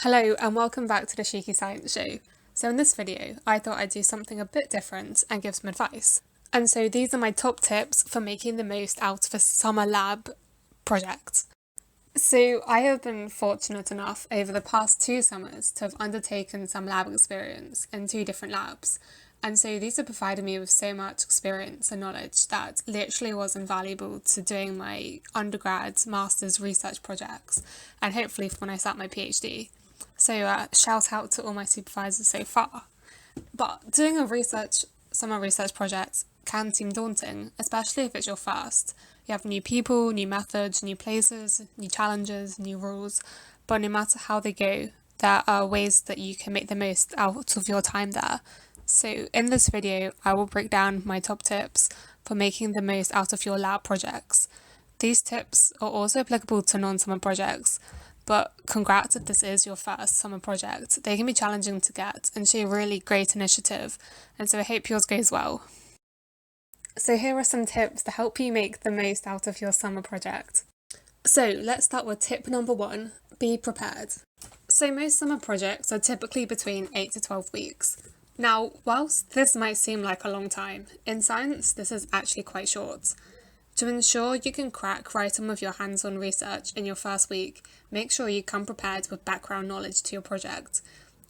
Hello and welcome back to the Cheeky Science Show. So in this video, I thought I'd do something a bit different and give some advice. And so these are my top tips for making the most out of a summer lab project. So I have been fortunate enough over the past 2 summers to have undertaken some lab experience in 2 different labs. And so these have provided me with so much experience and knowledge that literally was invaluable to doing my undergrad, master's research projects, and hopefully for when I start my PhD. So shout out to all my supervisors so far. But doing a summer research project can seem daunting, especially if it's your first. You have new people, new methods, new places, new challenges, new rules, but no matter how they go, there are ways that you can make the most out of your time there. So in this video, I will break down my top tips for making the most out of your lab projects. These tips are also applicable to non-summer projects, but congrats if this is your first summer project. They can be challenging to get and show really great initiative, and so I hope yours goes well. So here are some tips to help you make the most out of your summer project. So let's start with tip number 1, be prepared. So most summer projects are typically between 8 to 12 weeks. Now, whilst this might seem like a long time, in science this is actually quite short. To ensure you can crack right on with your hands-on research in your first week, make sure you come prepared with background knowledge to your project.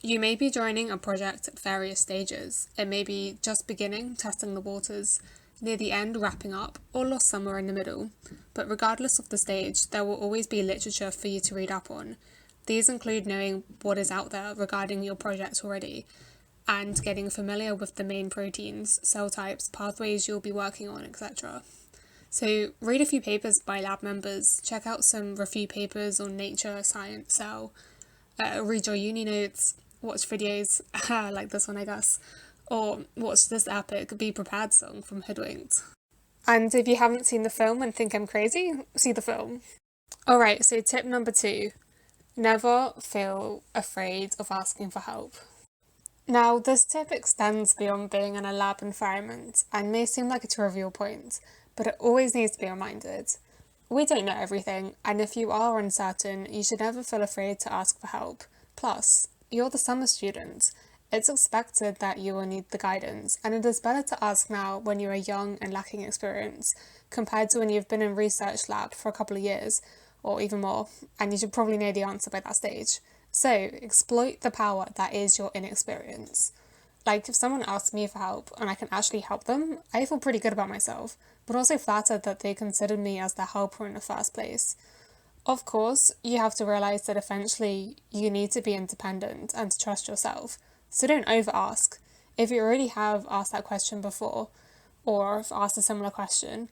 You may be joining a project at various stages. It may be just beginning, testing the waters, near the end, wrapping up, or lost somewhere in the middle. But regardless of the stage, there will always be literature for you to read up on. These include knowing what is out there regarding your project already, and getting familiar with the main proteins, cell types, pathways you'll be working on, etc. So read a few papers by lab members, check out some review papers on Nature, Science, Cell, read your uni notes, watch videos, like this one I guess, or watch this epic Be Prepared song from Hoodwinked. And if you haven't seen the film and think I'm crazy, see the film. Alright, so tip number 2, never feel afraid of asking for help. Now, this tip extends beyond being in a lab environment and may seem like a trivial point, but it always needs to be reminded. We don't know everything, and if you are uncertain, you should never feel afraid to ask for help. Plus, you're the summer student. It's expected that you will need the guidance, and it is better to ask now when you are young and lacking experience, compared to when you've been in research lab for a couple of years, or even more, and you should probably know the answer by that stage. So, exploit the power that is your inexperience. Like, if someone asks me for help and I can actually help them, I feel pretty good about myself, but also flattered that they considered me as their helper in the first place. Of course, you have to realise that eventually you need to be independent and to trust yourself, so don't over-ask. If you already have asked that question before, or have asked a similar question,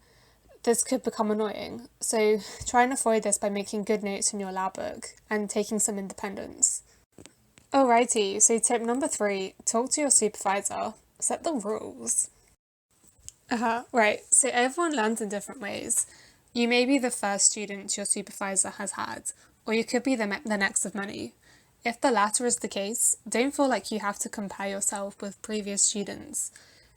this could become annoying, so try and avoid this by making good notes in your lab book and taking some independence. Alrighty, so tip number 3, talk to your supervisor, set the rules. Right, so everyone learns in different ways. You may be the first student your supervisor has had, or you could be the next of many. If the latter is the case, don't feel like you have to compare yourself with previous students.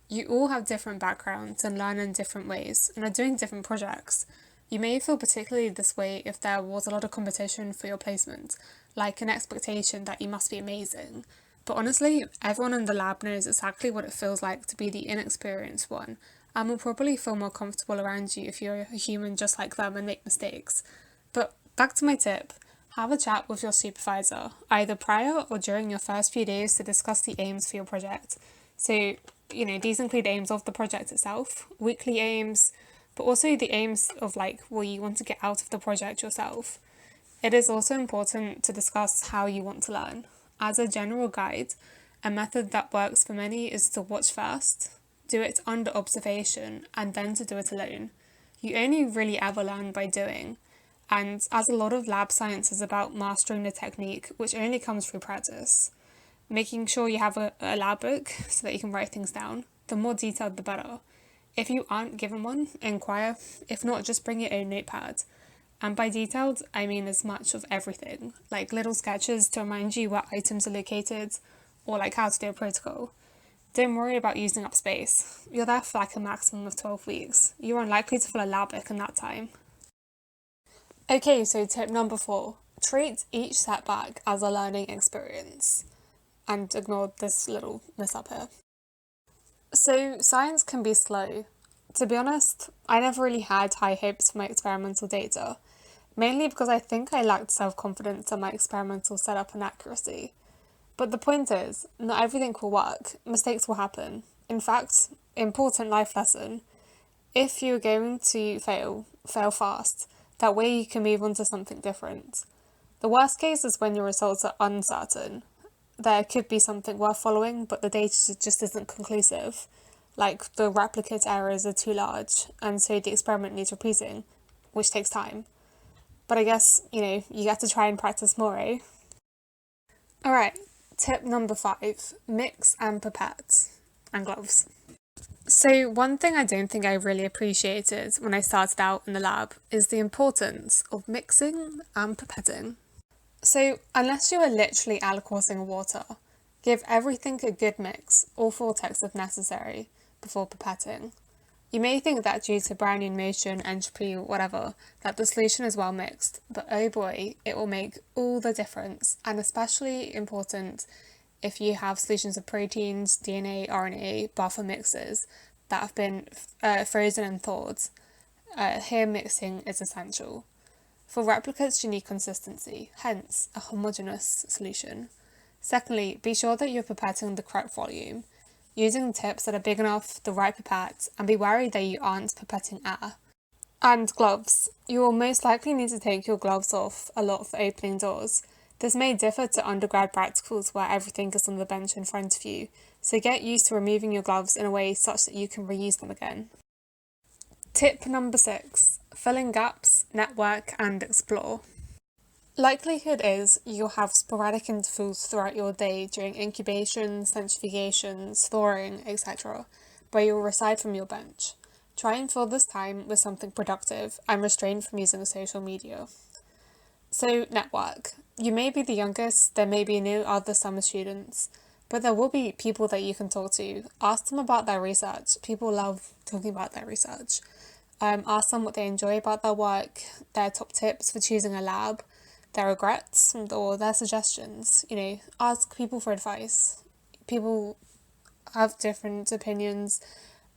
You all have different backgrounds and learn in different ways and are doing different projects. You may feel particularly this way if there was a lot of competition for your placement, like an expectation that you must be amazing. But honestly, everyone in the lab knows exactly what it feels like to be the inexperienced one, and will probably feel more comfortable around you if you're a human just like them and make mistakes. But back to my tip. Have a chat with your supervisor, either prior or during your first few days, to discuss the aims for your project. So, these include aims of the project itself, weekly aims, but also the aims of what you want to get out of the project yourself. It is also important to discuss how you want to learn. As a general guide, a method that works for many is to watch first, do it under observation, and then to do it alone. You only really ever learn by doing, and as a lot of lab science is about mastering the technique, which only comes through practice. Making sure you have a lab book so that you can write things down. The more detailed, the better. If you aren't given one, inquire. If not, just bring your own notepad. And by detailed, I mean as much of everything, like little sketches to remind you where items are located, or how to do a protocol. Don't worry about using up space. You're there for a maximum of 12 weeks. You're unlikely to fill a lab book in that time. Okay, so tip number 4, Treat each setback as a learning experience and ignore this little mishap here. So science can be slow. To be honest, I never really had high hopes for my experimental data, mainly because I think I lacked self-confidence in my experimental setup and accuracy. But the point is, not everything will work, mistakes will happen. In fact, important life lesson, if you're going to fail, fail fast. That way you can move on to something different. The worst case is when your results are uncertain. There could be something worth following, but the data just isn't conclusive. Like the replicate errors are too large, and so the experiment needs repeating, which takes time. But I guess, you get to try and practice more, eh? Alright, tip number 5, mix and pipette and gloves. So one thing I don't think I really appreciated when I started out in the lab is the importance of mixing and pipetting. So unless you are literally aliquoting water, give everything a good mix, all 4 texts if necessary, before pipetting. You may think that due to Brownian motion, entropy, whatever, that the solution is well mixed, but oh boy, it will make all the difference, and especially important if you have solutions of proteins, DNA, RNA, buffer mixes that have been frozen and thawed. Here mixing is essential. For replicates, you need consistency, hence a homogeneous solution. Secondly, be sure that you're pipetting the correct volume, using tips that are big enough, the right pipette, and be wary that you aren't pipetting air. And gloves. You will most likely need to take your gloves off a lot for opening doors. This may differ to undergrad practicals where everything is on the bench in front of you, so get used to removing your gloves in a way such that you can reuse them again. Tip number 6. Fill in gaps, network and explore. Likelihood is you'll have sporadic intervals throughout your day during incubation, centrifugations, thawing, etc., where you'll reside from your bench. Try and fill this time with something productive and restrain from using social media. So, network. You may be the youngest, there may be no other summer students, but there will be people that you can talk to. Ask them about their research. People love talking about their research. Ask them what they enjoy about their work, their top tips for choosing a lab, their regrets, or their suggestions. Ask people for advice. People have different opinions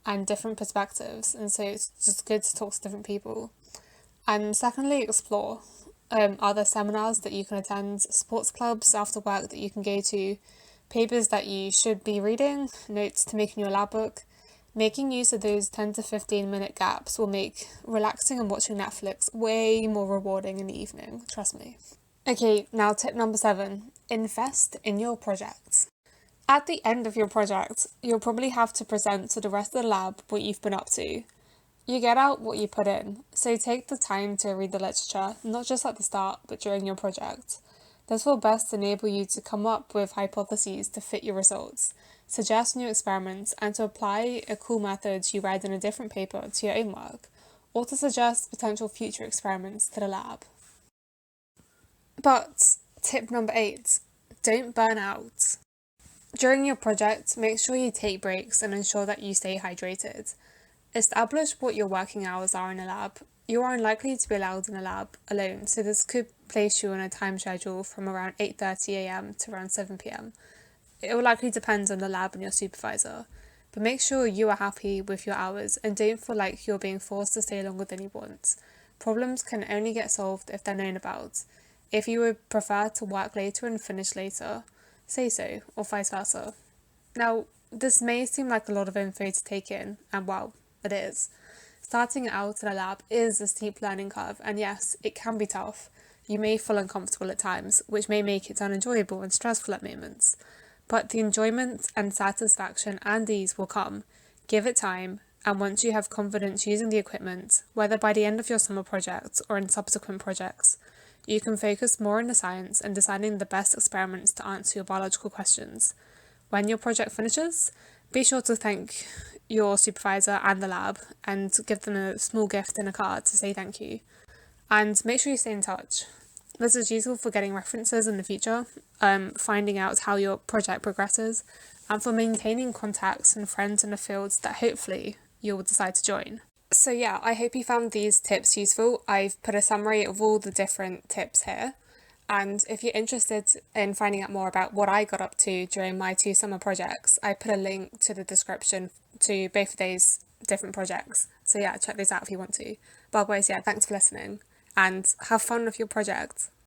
and different perspectives, and so it's just good to talk to different people. And secondly, explore. Are there seminars that you can attend, sports clubs after work that you can go to, papers that you should be reading, notes to make in your lab book? Making use of those 10 to 15 minute gaps will make relaxing and watching Netflix way more rewarding in the evening, trust me. Okay, now tip number 7, invest in your project. At the end of your project, you'll probably have to present to the rest of the lab what you've been up to. You get out what you put in, so take the time to read the literature, not just at the start, but during your project. This will best enable you to come up with hypotheses to fit your results, suggest new experiments, and to apply a cool method you read in a different paper to your own work, or to suggest potential future experiments to the lab. But tip number 8, don't burn out. During your project, make sure you take breaks and ensure that you stay hydrated. Establish what your working hours are in a lab. You are unlikely to be allowed in a lab alone, so this could place you on a time schedule from around 8:30 a.m. to around 7 p.m. It will likely depend on the lab and your supervisor, but make sure you are happy with your hours and don't feel like you're being forced to stay longer than you want. Problems can only get solved if they're known about. If you would prefer to work later and finish later, say so, or vice versa. Now, this may seem like a lot of info to take in, and well, it is. Starting out in a lab is a steep learning curve, and yes, it can be tough. You may feel uncomfortable at times, which may make it unenjoyable and stressful at moments. But the enjoyment and satisfaction and ease will come. Give it time, and once you have confidence using the equipment, whether by the end of your summer project or in subsequent projects, you can focus more on the science and designing the best experiments to answer your biological questions. When your project finishes, be sure to thank your supervisor and the lab and give them a small gift in a card to say thank you. And make sure you stay in touch. This is useful for getting references in the future, finding out how your project progresses, and for maintaining contacts and friends in the fields that hopefully you'll decide to join. So yeah, I hope you found these tips useful. I've put a summary of all the different tips here. And if you're interested in finding out more about what I got up to during my 2 summer projects, I put a link to the description to both of those different projects. So yeah, check those out if you want to. But otherwise, yeah, thanks for listening and have fun with your project.